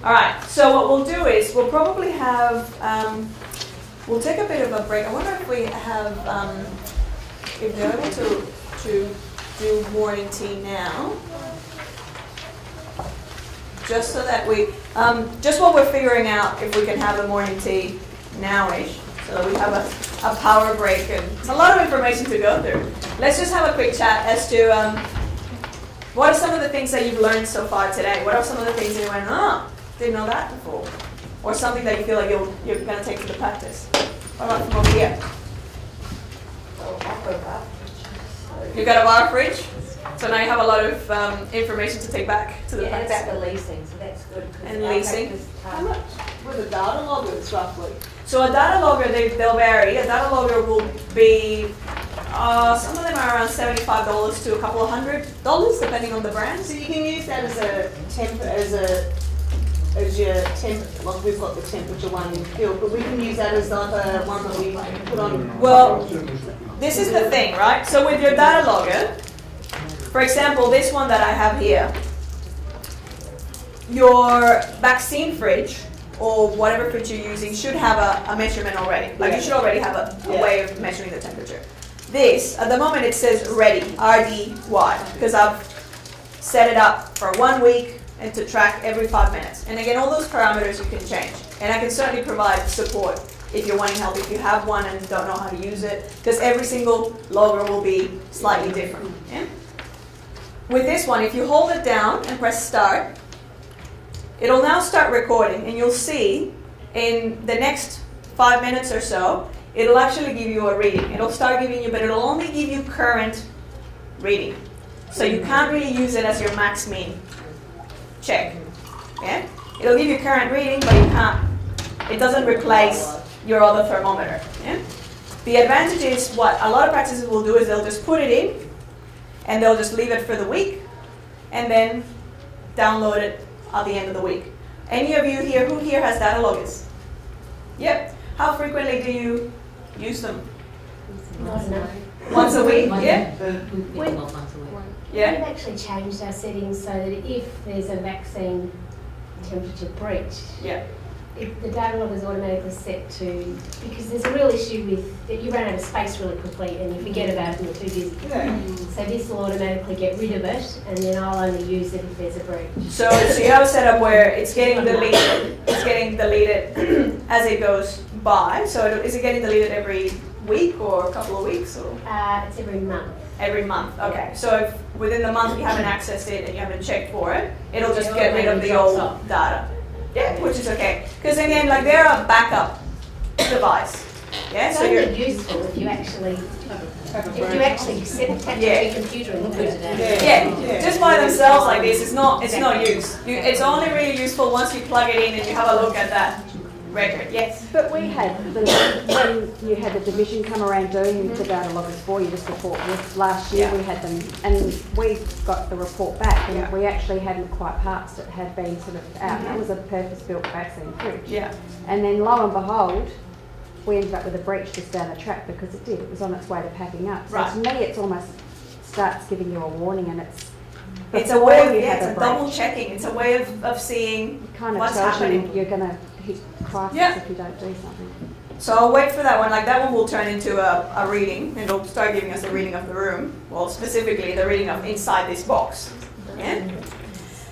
All right, so what we'll do is we'll probably have, we'll take a bit of a break. I wonder if we have, if they're able to do morning tea now. Just so that we, just while we're figuring out if we can have a morning tea now-ish, so that we have a power break, and it's a lot of information to go through. Let's just have a quick chat as to what are some of the things that you've learned so far today? What are some of the things that you went, oh, didn't know that before? Or something that you feel like you're going to take to the practice? What about from over here? You got a bar fridge? So now you have a lot of information to take back to the practice. And about the leasing, so that's good. And leasing. How much were the data loggers roughly? So a data logger, they'll vary. A data logger will be, some of them are around $75 to a couple of $100, depending on the brand. So you can use that as a temp, as your temp. Like we've got the temperature one in field, but we can use that as like a one that we put on. Well, this is the thing, right? So with your data logger, for example, this one that I have here, your vaccine fridge, or whatever fridge you're using, should have a measurement already. Like you should already have a way of measuring the temperature. This, at the moment it says ready, RDY, because I've set it up for 1 week and to track every 5 minutes. And again, all those parameters you can change. And I can certainly provide support if you're wanting help, if you have one and don't know how to use it, because every single logger will be slightly different. Yeah? With this one, if you hold it down and press start, it'll now start recording, and you'll see in the next 5 minutes or so, it'll actually give you a reading. It'll start giving you, but it'll only give you current reading. So you can't really use it as your max mean check. Yeah? It'll give you current reading, but you can't. It doesn't replace your other thermometer. Yeah? The advantage is what a lot of practices will do is they'll just put it in, and they'll just leave it for the week, and then download it at the end of the week. Any of you here, who here has data loggers? Yep. How frequently do you use them? Once a week? Yeah? Once a week. Yeah? We've actually changed our settings so that if there's a vaccine temperature breach, Yeah. the data log is automatically set to, because there's a real issue with that you run out of space really quickly and you forget about it and you're too busy. Yeah. So this will automatically get rid of it, and then I'll only use it if there's a breach. So you have a setup where it's getting deleted. It's getting deleted as it goes by. So is it getting deleted every week or a couple of weeks? Or? It's every month. Every month. Okay. So if within the month you haven't accessed it and you haven't checked for it, it'll just get rid of the old data. Yeah, which is okay. Because again, like they're a backup device. Yeah. It's So only you're. useful if you actually set it to your computer and put it out. Yeah, just by themselves like this, it's not use. It's only really useful once you plug it in and you have a look at that record. Yes. But we had, when you had the division come around doing the data loggers for you, the support with last year, we had them, and we got the report back, and we actually hadn't quite passed it, had been sort of out, and that was a purpose-built vaccine fridge. Yeah. And then lo and behold, we ended up with a breach just down the track because it did. It was on its way to packing up. So to me, it's almost starts giving you a warning, and it's a way of it's a double checking. It's a way of seeing kind of what's tells happening. you you're going to hit crisis if you don't do something. So I'll wait for that one. Like that one will turn into a reading, and it'll start giving us a reading of the room. Well, specifically the reading of inside this box. Yeah.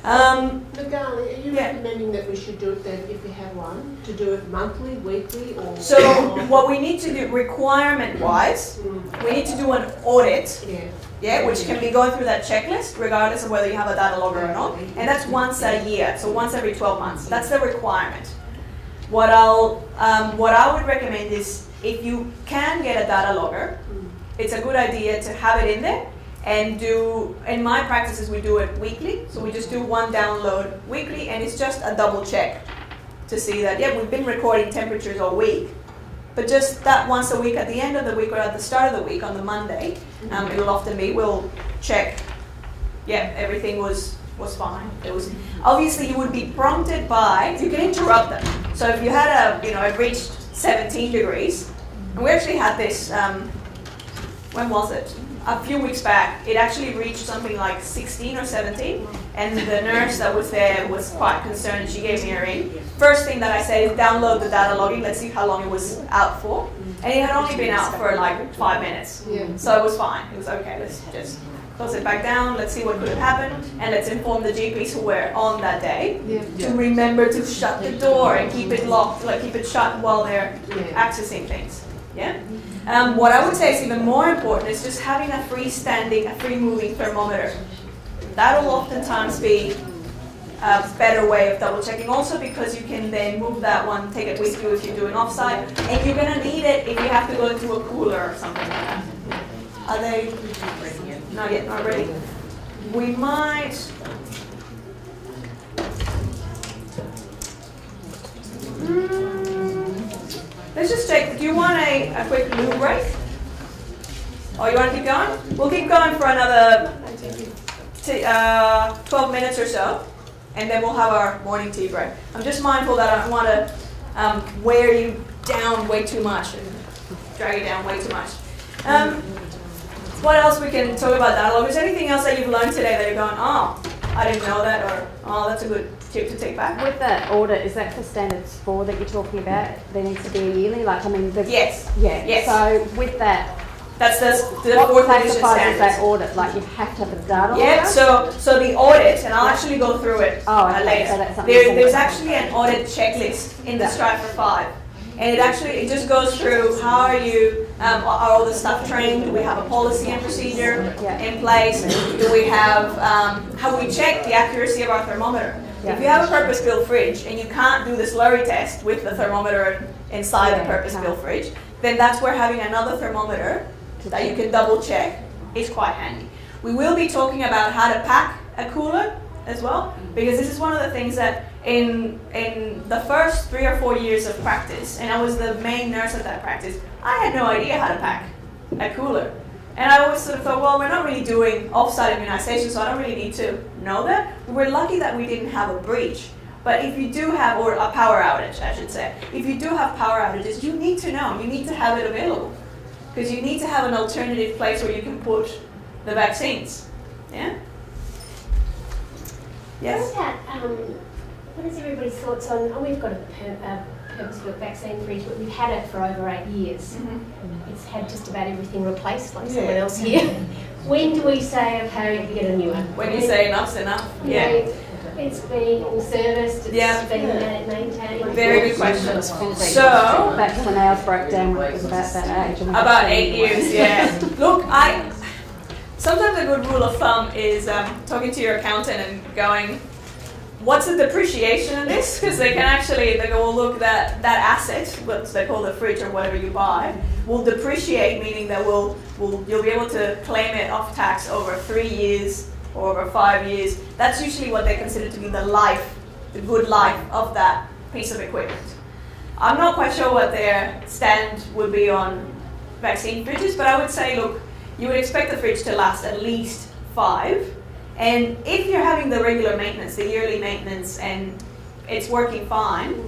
Magali, are you recommending that we should do it then, if we have one, to do it monthly, weekly, or? So what we need to do, requirement-wise, we need to do an audit. Yeah, which can be going through that checklist, regardless of whether you have a data logger or not. And that's once a year, so once every 12 months. That's the requirement. What I would recommend is, if you can get a data logger, it's a good idea to have it in there and do, in my practices we do it weekly. So we just do one download weekly, and it's just a double check to see that, yeah, we've been recording temperatures all week. But just that once a week, at the end of the week or at the start of the week on the Monday, it'll often be, we'll check, yeah, everything was fine. It was, obviously you would be prompted by, you can interrupt them. So if you had it reached 17 degrees, and we actually had this, when was it? a few weeks back, it actually reached something like 16 or 17, and the nurse that was there was quite concerned, and she gave me a ring. First thing that I said is download the data logging, let's see how long it was out for. And it had only been out for like 5 minutes. So it was fine. It was okay, let's just close it back down, let's see what could have happened, and let's inform the GPs who were on that day to remember to shut the door and keep it locked, like keep it shut while they're accessing things. Yeah. What I would say is even more important is just having a freestanding, a free-moving thermometer. That will oftentimes be a better way of double checking, also because you can then move that one, take it with you if you're doing offsite, and you're going to need it if you have to go into a cooler or something like that. Are they not yet? Not ready? We might. Let's just check. Do you want a quick loo break? Or you want to keep going? We'll keep going for another 12 minutes or so, and then we'll have our morning tea break. I'm just mindful that I don't want to wear you down way too much and drag you down way too much. What else we can talk about that? Is there anything else that you've learned today that you're going, oh, I didn't know that, or oh, that's a good tip to take back? With that audit, is that for standards 4 that you're talking about? There needs to be a yearly, like, I mean, Yes. Yeah. Yes. So with that, That's the what fourth edition classifies as that standards. audit? Like, you have to have a data Yeah, logger? so the audit, and I'll actually go through it Okay, later. so that's something There's to- actually an audit checklist in the Strive for 5. And it just goes through how are you, are all the staff trained? Do we have a policy and procedure in place? Do we have, how we check the accuracy of our thermometer? If you have a purpose-built fridge and you can't do the slurry test with the thermometer inside the purpose-built fridge, then that's where having another thermometer that you can double check is quite handy. We will be talking about how to pack a cooler as well, because this is one of the things that in the first 3 or 4 years of practice, and I was the main nurse at that practice, I had no idea how to pack a cooler. And I always sort of thought, well, we're not really doing off-site immunization, so I don't really need to know that. We're lucky that we didn't have a breach. But if you do have, or a power outage, I should say, if you do have power outages, you need to know, you need to have it available. Because you need to have an alternative place where you can put the vaccines. Yeah? Yes? What is everybody's thoughts on, we've got a purpose-built vaccine fridge, but we've had it for over 8 years. It's had just about everything replaced, like someone else here. When do we say, okay, we get a new one? When you say enough's enough. Yeah. It's been serviced, it's been maintained. Very good question. So, That's when ours broke down when it was about that age. about 8 years, yeah. Look, sometimes a good rule of thumb is talking to your accountant and going, what's the depreciation in this? Because they go, well, look, that asset, what they call the fridge or whatever you buy, will depreciate, meaning that you'll be able to claim it off tax over 3 years or over 5 years. That's usually what they consider to be the good life of that piece of equipment. I'm not quite sure what their stand would be on vaccine fridges, but I would say, look, you would expect the fridge to last at least 5. And if you're having the regular maintenance, the yearly maintenance, and it's working fine,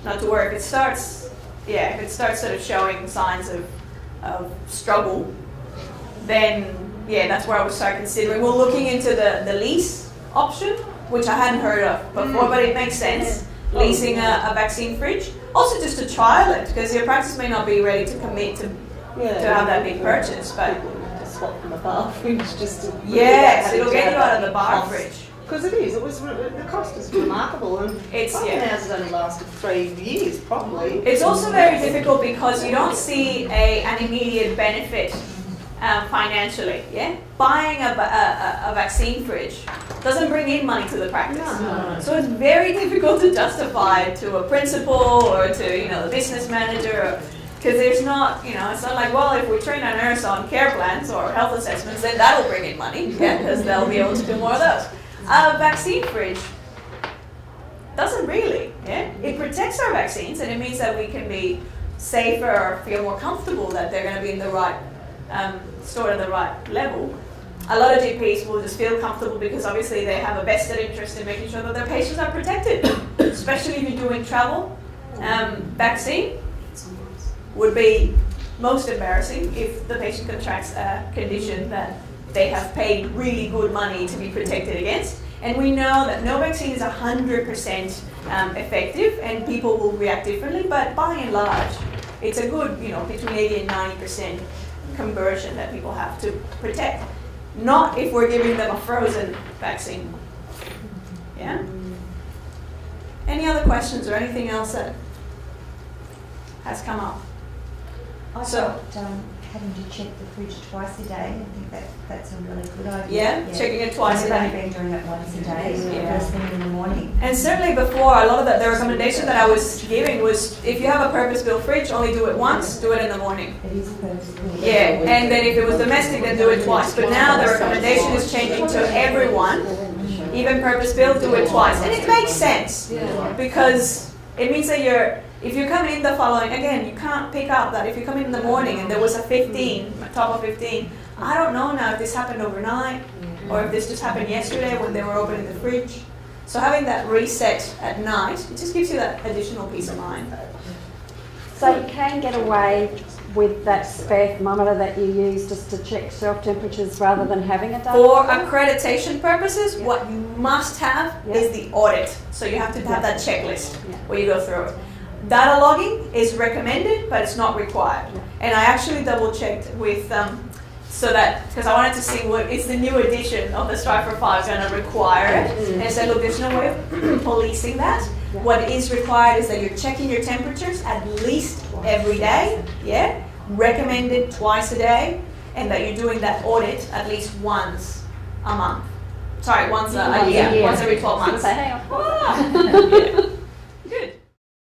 not to worry, if it starts sort of showing signs of struggle, then that's where I would start considering. We're looking into the lease option, which I hadn't heard of before, but it makes sense. Leasing a vaccine fridge. Also just to trial it, because your practice may not be ready to commit to have that big purchase, but swap from a bar fridge just to... Yes, it'll get you out of the bar fridge. Because it is, the cost is remarkable, and It's ours has only lasted 3 years, probably. It's also very difficult because you don't see an immediate benefit financially. Yeah, buying a vaccine fridge doesn't bring in money to the practice. No. So it's very difficult to justify to a principal or to the business manager. Because there's not, it's not like, well, if we train a nurse on care plans or health assessments, then that'll bring in money, because they'll be able to do more of those. A vaccine fridge doesn't really, It protects our vaccines, and it means that we can be safer or feel more comfortable that they're going to be in the right, stored at the right level. A lot of GPs will just feel comfortable because obviously they have a vested interest in making sure that their patients are protected, especially if you're doing travel. Vaccine would be most embarrassing if the patient contracts a condition that they have paid really good money to be protected against. And we know that no vaccine is 100% effective, and people will react differently, but by and large, it's a good, between 80 and 90% conversion that people have to protect. Not if we're giving them a frozen vaccine. Yeah? Any other questions or anything else that has come up? I So- thought having to check the fridge twice a day, I think that's a really good idea. Yeah? Checking it twice a I've day. only been doing it once a day, Yeah. first thing in the morning. And certainly before, a lot of the recommendation that I was giving was if you have a purpose-built fridge, only do it once, do it in the morning. It is personal. Yeah, and then if it was domestic, then do it twice. But now the recommendation is changing to everyone, even purpose-built, do it twice. And it makes sense, because it means that if you're coming in the following, again, you can't pick up that if you come in the morning and there was a 15, a top of 15, I don't know now if this happened overnight or if this just happened yesterday when they were opening the fridge. So having that reset at night, it just gives you that additional peace of mind. So you can get away with that spare thermometer that you use just to check shelf temperatures rather than having a data For logger? accreditation purposes, what you must have Yeah. is the audit. So you have to have that checklist Yeah. where you go through it. Data logging is recommended, but it's not required. And I actually double checked with, because I wanted to see what is the new edition of the Striker 5 going to require it. And I said, look, there's no way of policing that. Yeah. What is required is that you're checking your temperatures at least every day, yeah? Recommended twice a day, and that you're doing that audit at least once a month. Sorry, once a year, once every 12 months. Say, hang on. Yeah.